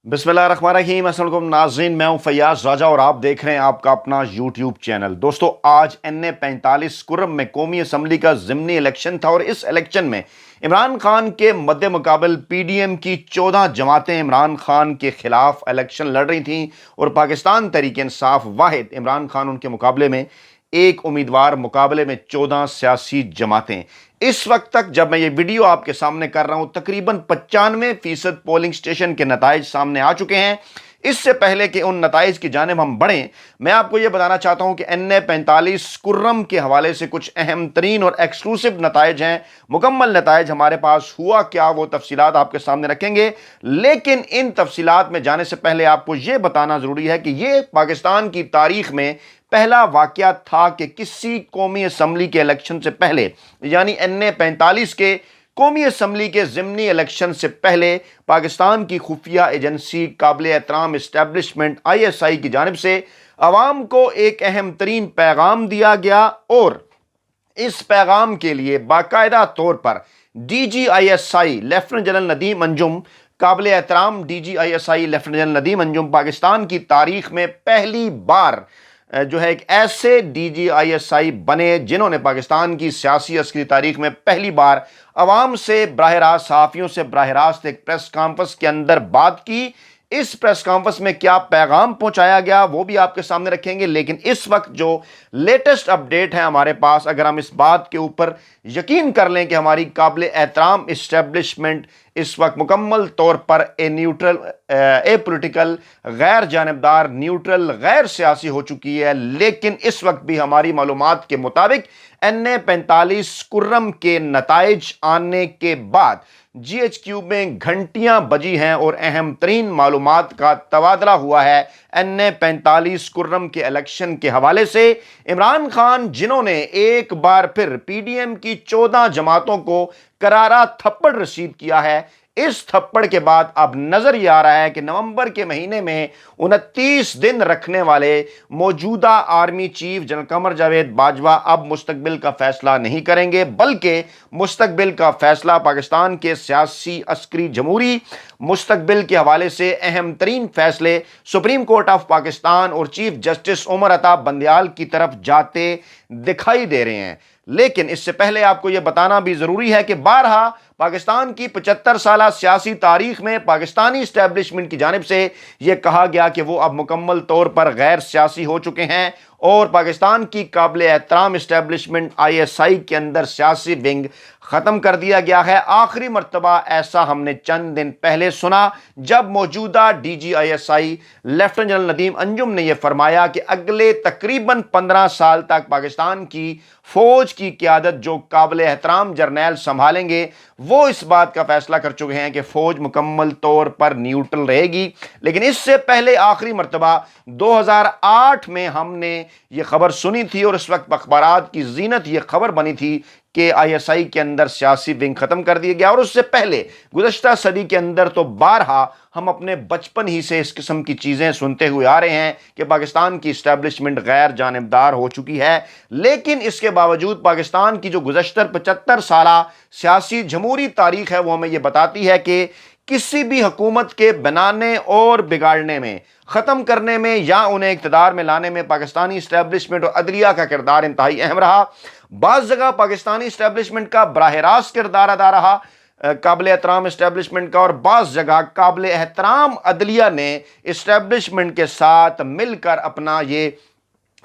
बिस्मिल्लाहिर्रहमानिर्रहीम। अस्सलाम वालेकुम नाज़रीन, मैं हूं फैयाज राजा और आप देख रहे हैं आपका अपना यूट्यूब चैनल। दोस्तों, आज NA-45 कुर्रम में कौमी असम्बली का ज़िमनी इलेक्शन था और इस इलेक्शन में इमरान खान के मद्दे मुकाबल PDM की 14 जमातें इमरान खान के खिलाफ इलेक्शन लड़ रही थीं और पाकिस्तान तहरीक इंसाफ वाहिद इमरान खान उनके मुकाबले में एक उम्मीदवार, मुकाबले में 14 सियासी जमातें। इस वक्त तक जब मैं ये वीडियो आपके सामने कर रहा हूं, तकरीबन 95% पोलिंग स्टेशन के नताइज सामने आ चुके हैं। इससे पहले कि उन नताइज की जानिब हम बढ़ें, मैं आपको यह बताना चाहता हूं कि NA-45 कुर्रम के हवाले से कुछ अहम तरीन और एक्सक्लूसिव नताइज हैं। मुकम्मल नताइज हमारे पास हुआ क्या, वो तफसीलात आपके सामने रखेंगे, लेकिन इन तफसीलात में जाने से पहले आपको यह बताना जरूरी है कि यह पाकिस्तान की तारीख में पहला वाकया था कि किसी कौमी असम्बली के इलेक्शन से पहले, यानी NA-45 के कौमी असम्बली के ज़िमनी इलेक्शन से पहले, पाकिस्तान की खुफिया एजेंसी काबिल एहतराम इस्टेब्लिशमेंट ISI की जानिब से अवाम को एक अहम तरीन पैगाम दिया गया और इस पैगाम के लिए बाकायदा तौर पर DGISI lieutenant general Nadeem Anjum, काबिल एहतराम DGISI lieutenant general Nadeem Anjum Pakistan की तारीख में पहली बार जो है एक ऐसे DGISI बने जिन्होंने पाकिस्तान की सियासी अस्करी तारीख में पहली बार अवाम से बराह रास्त, सहाफ़ियों से बराह रास्त एक प्रेस कॉन्फ्रेंस के अंदर बात की। इस प्रेस कॉन्फ्रेंस में क्या पैगाम पहुंचाया गया वो भी आपके सामने रखेंगे, लेकिन इस वक्त जो लेटेस्ट अपडेट है हमारे पास, अगर हम इस बात के ऊपर यकीन कर लें कि हमारी काबिल एहतराम इस्टेब्लिशमेंट इस वक्त मुकम्मल तौर पर ए पॉलिटिकल, गैर जानबदार, न्यूट्रल, गैर सियासी हो चुकी है, लेकिन इस वक्त भी हमारी मालूमात के मुताबिक NA-45 कुर्रम के नताइज आने के बाद GHQ में घंटियां बजी हैं और अहम तरीन मालूमात का तबादला हुआ है NA-45 कुर्रम के इलेक्शन के हवाले से। इमरान खान, जिन्होंने एक बार फिर PDM की 14 जमातों को करारा थप्पड़ रसीद किया है, इस थप्पड़ के बाद अब नजर यह आ रहा है कि नवंबर के महीने में 29 दिन रखने वाले मौजूदा army chief general Qamar Javed Bajwa अब मुस्तकबिल का फैसला नहीं करेंगे, बल्कि मुस्तकबिल का फैसला पाकिस्तान के सियासी, अस्करी, जमहूरी मुस्तकबिल के हवाले से अहम तरीन फैसले सुप्रीम कोर्ट ऑफ पाकिस्तान और चीफ जस्टिस उमर अता बंदयाल की तरफ जाते दिखाई दे रहे हैं। लेकिन इससे पहले आपको यह बताना भी जरूरी है कि बारहा पाकिस्तान की 75 साला सियासी तारीख में पाकिस्तानी इस्टेब्लिशमेंट की जानिब से यह कहा गया कि वो अब मुकम्मल तौर पर गैर सियासी हो चुके हैं और पाकिस्तान की काबिल एहतराम इस्टेब्लिशमेंट ISI के अंदर सियासी विंग ख़त्म कर दिया गया है। आखिरी मर्तबा ऐसा हमने चंद दिन पहले सुना जब मौजूदा DGISI lieutenant general Nadeem Anjum ने यह फरमाया कि अगले तकरीबन 15 साल तक पाकिस्तान की फौज की क़यादत जो काबिल एहतराम जर्नैल संभालेंगे, वो इस बात का फैसला कर चुके हैं कि फौज मुकम्मल तौर पर न्यूट्रल रहेगी। लेकिन इससे पहले आखिरी मर्तबा 2008 में हमने ये खबर सुनी थी और इस वक्त अखबारात की जीनत ये खबर बनी थी कि ISI के अंदर सियासी विंग खत्म कर दिया गया। और उससे पहले गुज़श्ता सदी के अंदर तो बारहा हम अपने बचपन ही से इस किस्म की चीज़ें सुनते हुए आ रहे हैं कि पाकिस्तान की इस्टेब्लिशमेंट गैर जानबदार हो चुकी है। लेकिन इसके बावजूद पाकिस्तान की जो गुज़श्ता 75 साला सियासी जमहूरी तारीख है वो हमें यह बताती है कि किसी भी हुकूमत के बनाने और बिगाड़ने में, ख़त्म करने में या उन्हें इक़्तिदार में लाने में पाकिस्तानी इस्टेब्लिशमेंट और अदलिया का किरदार इंतहाई अहम रहा। बाज़ जगह पाकिस्तानी इस्टेब्लिशमेंट का बराह रास्त किरदार अदा रहा काबिल एहतराम इस्टेब्लिशमेंट का, और बाज़ जगह काबिल एहतराम अदलिया ने इस्टेब्लिशमेंट के साथ मिलकर अपना ये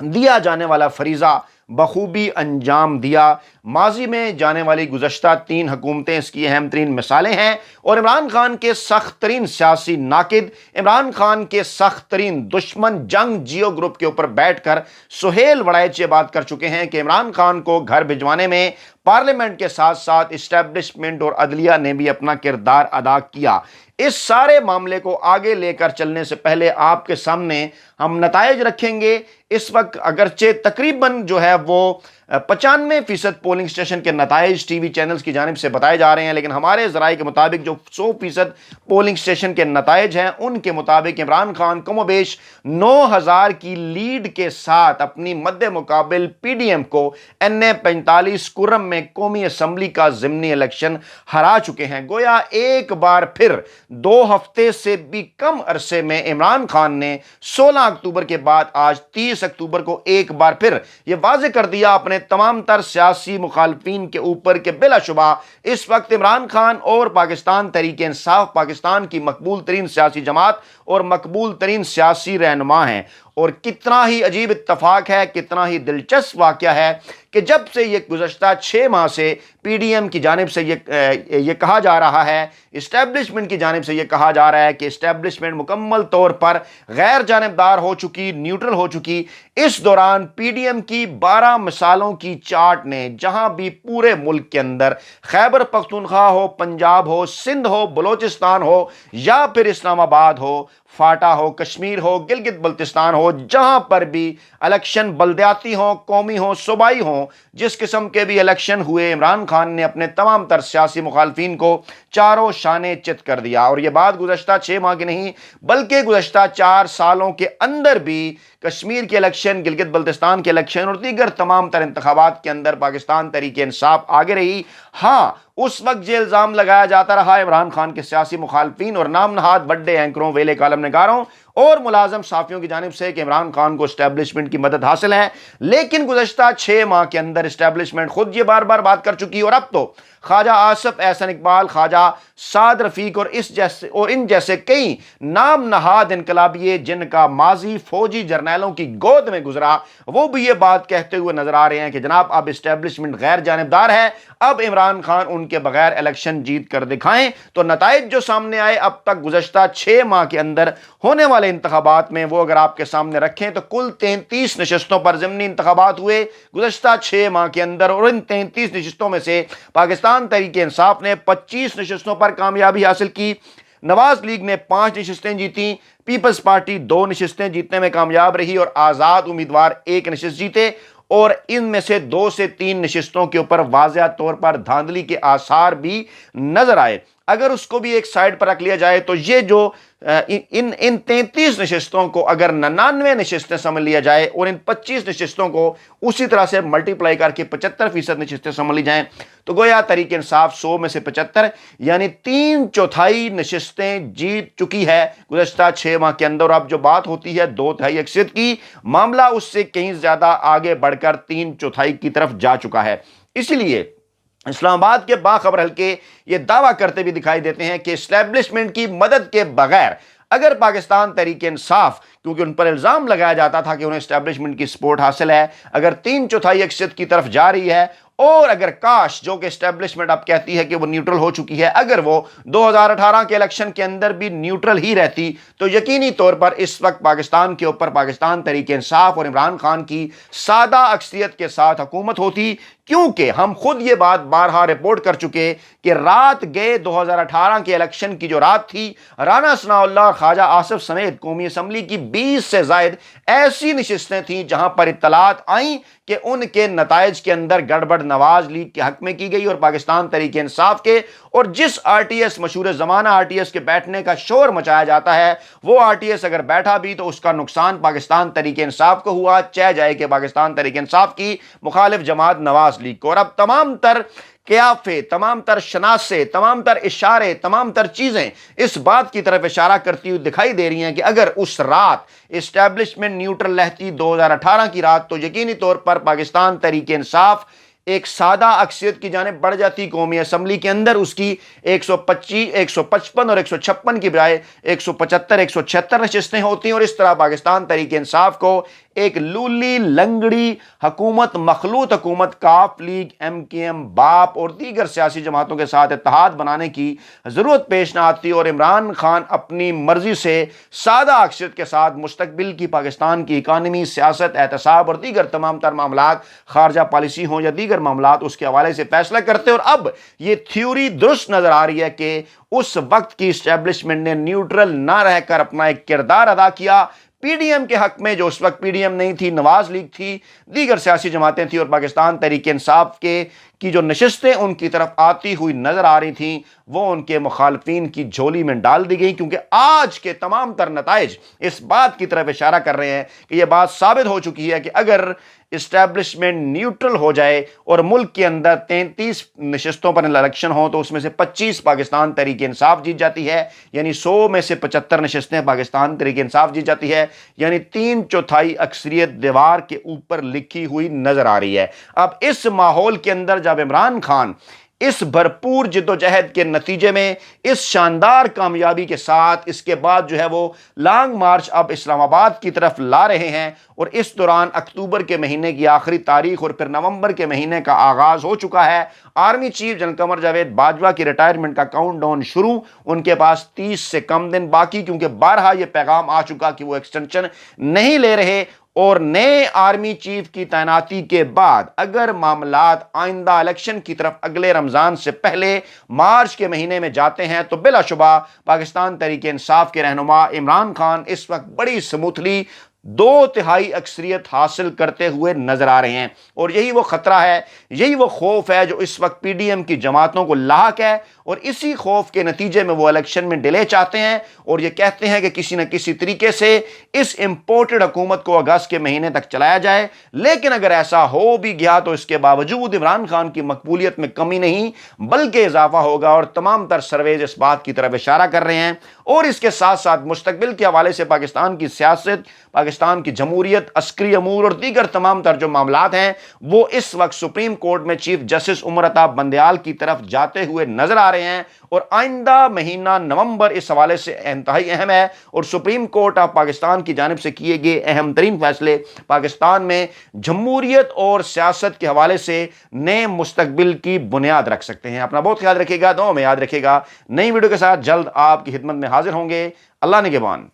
दिया जाने वाला फरीज़ा बखूबी अंजाम दिया। माजी में जाने वाली गुज़श्ता 3 हुकूमतें इसकी अहम तरीन मिसालें हैं और इमरान खान के सख्त तरीन सियासी नाकिद, इमरान खान के सख्त तरीन दुश्मन जंग जियो ग्रुप के ऊपर बैठ कर सुहेल वड़ाइच ये बात कर चुके हैं कि इमरान खान को घर भिजवाने में पार्लियामेंट के साथ साथ इस्टेब्लिशमेंट और अदलिया ने भी अपना किरदार अदा किया। इस सारे मामले को आगे लेकर चलने से पहले आपके सामने हम नताइज रखेंगे। इस वक्त अगरचे तकरीबन जो है वो 95% پولنگ اسٹیشن کے نتائج ٹی وی چینلز کی جانب سے بتائے جا رہے ہیں، لیکن ہمارے ذرائع کے مطابق جو 100% پولنگ اسٹیشن کے نتائج ہیں ان کے مطابق عمران خان کم و بیش 9000 کی لیڈ کے ساتھ اپنی مد مقابل پی ڈی ایم کو NA45 کرم میں قومی اسمبلی کا ضمنی الیکشن ہرا چکے ہیں۔ گویا ایک بار پھر 2 ہفتے سے بھی کم عرصے میں عمران خان نے 16 اکتوبر کے بعد آج 30 اکتوبر کو ایک بار پھر یہ واضح کر دیا اپنے تمام تر سیاسی مخالفین کے اوپر کہ بلا شبہ اس وقت عمران خان اور پاکستان تحریک انصاف پاکستان کی مقبول ترین سیاسی جماعت اور مقبول ترین سیاسی رہنما ہیں۔ اور کتنا ہی عجیب اتفاق ہے، کتنا ہی دلچسپ واقعہ ہے کہ جب سے یہ گزشتہ 6 ماہ سے پی ڈی ایم کی جانب سے یہ کہا جا رہا ہے، اسٹیبلشمنٹ کی جانب سے یہ کہا جا رہا ہے کہ اسٹیبلشمنٹ مکمل طور پر غیر جانبدار ہو چکی، نیوٹرل ہو چکی، اس دوران پی ڈی ایم کی 12 مثالوں کی چارٹ نے جہاں بھی پورے ملک کے اندر خیبر پختونخوا ہو، پنجاب ہو، سندھ ہو، بلوچستان ہو یا پھر اسلام آباد ہو، فاٹا ہو، کشمیر ہو، گلگت بلتستان ہو، جہاں پر بھی الیکشن بلدیاتی ہوں، قومی ہوں، صوبائی ہوں، جس قسم کے بھی الیکشن ہوئے، عمران خان نے اپنے تمام تر سیاسی مخالفین کو چاروں شانے چت کر دیا۔ اور یہ بات گزشتہ 6 ماہ کی نہیں بلکہ گزشتہ 4 سالوں کے اندر بھی کشمیر کے الیکشن، گلگت بلتستان کے الیکشن اور دیگر تمام تر انتخابات کے اندر پاکستان تحریک انصاف آگے رہی۔ ہاں، اس وقت یہ الزام لگایا جاتا رہا عمران خان کے سیاسی مخالفین اور نام نہاد بڑے اینکروں، ویلے کالم نگاروں اور ملازم صحافیوں کی جانب سے کہ عمران خان کو اسٹیبلشمنٹ کی مدد حاصل ہے، لیکن گزشتہ 6 ماہ کے اندر اسٹیبلشمنٹ خود یہ بار بار بات کر چکی اور اب تو خواجہ آصف احسن اقبال، خواجہ سعد رفیق اور ان جیسے کئی نام نہاد انقلابیے جن کا ماضی فوجی جرنیلوں کی گود میں گزرا، وہ بھی یہ بات کہتے ہوئے نظر آ رہے ہیں کہ جناب اب اسٹیبلشمنٹ غیر جانبدار ہے، اب عمران خان ان کے بغیر الیکشن جیت کر دکھائیں۔ تو نتائج جو سامنے آئے اب تک گزشتہ 6 ماہ کے اندر ہونے والے انتخابات میں، وہ اگر آپ کے سامنے رکھیں تو کل 33 نشستوں پر ضمنی انتخابات ہوئے گزشتہ 6 ماہ کے اندر، اور ان 33 نشستوں میں سے پاکستان تحریک انصاف نے 25 نشستوں پر کامیابی حاصل کی، نواز لیگ نے 5 نشستیں جیتیں، پیپلز پارٹی 2 نشستیں جیتنے میں کامیاب رہی اور آزاد امیدوار 1 نشست جیتے، اور ان میں سے 2 سے 3 نشستوں کے اوپر واضح طور پر دھاندلی کے آثار بھی نظر آئے۔ اگر اس کو بھی ایک سائڈ پر رکھ لیا جائے تو یہ جو ان 33 نشستوں کو اگر 99 نشستیں سمجھ لیا جائے اور ان 25 نشستوں کو اسی طرح سے ملٹیپلائی کر کے 75% نشستیں سمجھ لی جائیں تو گویا تحریک انصاف 100 میں سے 75 یعنی 3/4 نشستیں جیت چکی ہے گزشتہ 6 ماہ کے اندر۔ اب جو بات ہوتی ہے 2/3 اکثریت کی، معاملہ اس سے کہیں زیادہ آگے بڑھ کر 3/4 کی طرف جا چکا ہے۔ اسی لیے اسلام آباد کے باخبر حلقے یہ دعویٰ کرتے بھی دکھائی دیتے ہیں کہ اسٹیبلشمنٹ کی مدد کے بغیر اگر پاکستان تحریک انصاف، کیونکہ ان پر الزام لگایا جاتا تھا کہ انہیں اسٹیبلشمنٹ کی سپورٹ حاصل ہے، اگر 3/4 اکثریت کی طرف جا رہی ہے، اور اگر کاش جو کہ اسٹیبلشمنٹ اب کہتی ہے کہ وہ نیوٹرل ہو چکی ہے، اگر وہ 2018 کے الیکشن کے اندر بھی نیوٹرل ہی رہتی تو یقینی طور پر اس وقت پاکستان کے اوپر پاکستان تحریک انصاف اور عمران خان کی سادہ اکثریت کے ساتھ حکومت ہوتی، کیونکہ ہم خود یہ بات بارہا رپورٹ کر چکے کہ رات گئے 2018 کے الیکشن کی جو رات تھی، رانا ثناء اللہ اور خواجہ آصف سمیت قومی اسمبلی کی 20 سے زائد ایسی نشستیں تھیں جہاں پر اطلاعات آئیں کہ ان کے نتائج کے اندر گڑبڑ نواز لیگ کے حق میں کی گئی اور پاکستان تحریک انصاف کے، اور جس آر ٹی ایس مشہور زمانہ آر ٹی ایس کے بیٹھنے کا شور مچایا جاتا ہے، وہ آر ٹی ایس اگر بیٹھا بھی تو اس کا نقصان پاکستان تحریک انصاف کو ہوا، چاہے جائے کہ پاکستان تحریک انصاف کی مخالف جماعت نواز لیگ کو۔ اور اب تمام تر قیافے، تمام تر شناسے، تمام تر اشارے، تمام تر چیزیں اس بات کی طرف اشارہ کرتی ہوئی دکھائی دے رہی ہیں کہ اگر اس رات اسٹیبلشمنٹ نیوٹرل رہتی 2018 کی رات تو یقینی طور پر پاکستان تحریک انصاف ایک سادہ اکثریت کی جانب بڑھ جاتی، قومی اسمبلی کے اندر اس کی 125، 155 اور 156 کی بجائے 175، 176 نشستیں ہوتی ہیں، اور اس طرح پاکستان تحریک انصاف کو ایک لولی لنگڑی حکومت، مخلوط حکومت کاف لیگ، ایم کیو ایم، باپ اور دیگر سیاسی جماعتوں کے ساتھ اتحاد بنانے کی ضرورت پیش نہ آتی، اور عمران خان اپنی مرضی سے سادہ اکثریت کے ساتھ مستقبل کی پاکستان کی اکانومی، سیاست، احتساب اور دیگر تمام تر معاملات، خارجہ پالیسی ہوں یا دیگر معاملات، اس کے حوالے سے فیصلہ کرتے۔ اور اب یہ تھیوری درست نظر آ رہی ہے کہ اس وقت کی اسٹیبلشمنٹ نے نیوٹرل نہ رہ کر اپنا ایک کردار ادا کیا، पी डी एम के हक में, जो उस वक्त पी डी एम नहीं थी, नवाज लीग थी, दीगर सियासी जमातें थी और पाकिस्तान तहरीक इंसाफ के की जो नशिस्तें उनकी तरफ आती हुई नजर आ रही थी, वो उनके मुखालफिन की झोली में डाल दी गई। क्योंकि आज के तमाम तर नताइज इस बात की तरफ इशारा कर रहे हैं कि यह बात साबित हो चुकी है कि अगर इस्टेब्लिशमेंट न्यूट्रल हो और मुल्क के अंदर 33 नशिस्तों पर इलेक्शन हो तो उसमें से 25 पाकिस्तान तहरीक इंसाफ जीत जाती है, यानी 100 में से 75 नशिस्तें पाकिस्तान तहरीक इंसाफ जीत जाती है, यानी 3/4 अक्सरियत दीवार के ऊपर लिखी हुई नजर आ रही है। अब इस माहौल के अंदर जब इमरान खान इस भरपूर जिद्दोजहद के नतीजे में, इस शानदार कामयाबी के साथ, इसके बाद जो है वो लॉन्ग मार्च अब इस्लामाबाद की तरफ ला रहे हैं और इस दौरान अक्टूबर के महीने की आखिरी तारीख और फिर नवंबर के महीने का आगाज हो चुका है। Army chief general Qamar Javed Bajwa की रिटायरमेंट का काउंटडाउन शुरू, उनके पास 30 से कम दिन बाकी, क्योंकि बारहा यह पैगाम आ चुका कि वो एक्सटेंशन नहीं ले रहे और नए आर्मी चीफ की तैनाती के बाद अगर मामलात आइंदा इलेक्शन की तरफ अगले रमजान से पहले मार्च के महीने में जाते हैं तो बिलाशुबा पाकिस्तान तहरीक इंसाफ के रहनुमा इमरान खान इस वक्त बड़ी स्मूथली 2/3 अक्सरियत हासिल करते हुए नजर आ रहे हैं। और यही वो खतरा है, यही वो खौफ है जो इस वक्त पीडीएम की जमातों को लाहक है और इसी खौफ के नतीजे में वो इलेक्शन में डिले चाहते हैं और ये कहते हैं कि किसी न किसी तरीके से इस इंपोर्टेड हुकूमत को अगस्त के महीने तक चलाया जाए। लेकिन अगर ऐसा हो भी गया तो इसके बावजूद इमरान खान की मकबूलियत में कमी नहीं बल्कि इजाफा होगा और तमाम तर सर्वेज इस बात की तरफ इशारा कर रहे हैं। और इसके साथ साथ मुस्तकबिल के हवाले से पाकिस्तान की सियासत, पाकिस्तान की जमहूरियत, अस्करी अमूर और दीगर तमाम तर जो मामलात हैं वो इस वक्त सुप्रीम कोर्ट में चीफ जस्टिस उमर अता बंदयाल की तरफ जाते हुए नजर आ रहे हैं और आइंदा महीना नवंबर इस हवाले से इंतहाई अहम है और सुप्रीम कोर्ट ऑफ पाकिस्तान की जानिब से किए गए अहम तरीन फैसले पाकिस्तान में जमहूरियत और सियासत के हवाले से नए मुस्तकबिल की बुनियाद रख सकते हैं। अपना बहुत ख्याल रखिएगा, दुआ में याद रखिएगा। नई वीडियो के साथ जल्द आपकी खिदमत में हाजिर होंगे। अल्लाह निगहबान।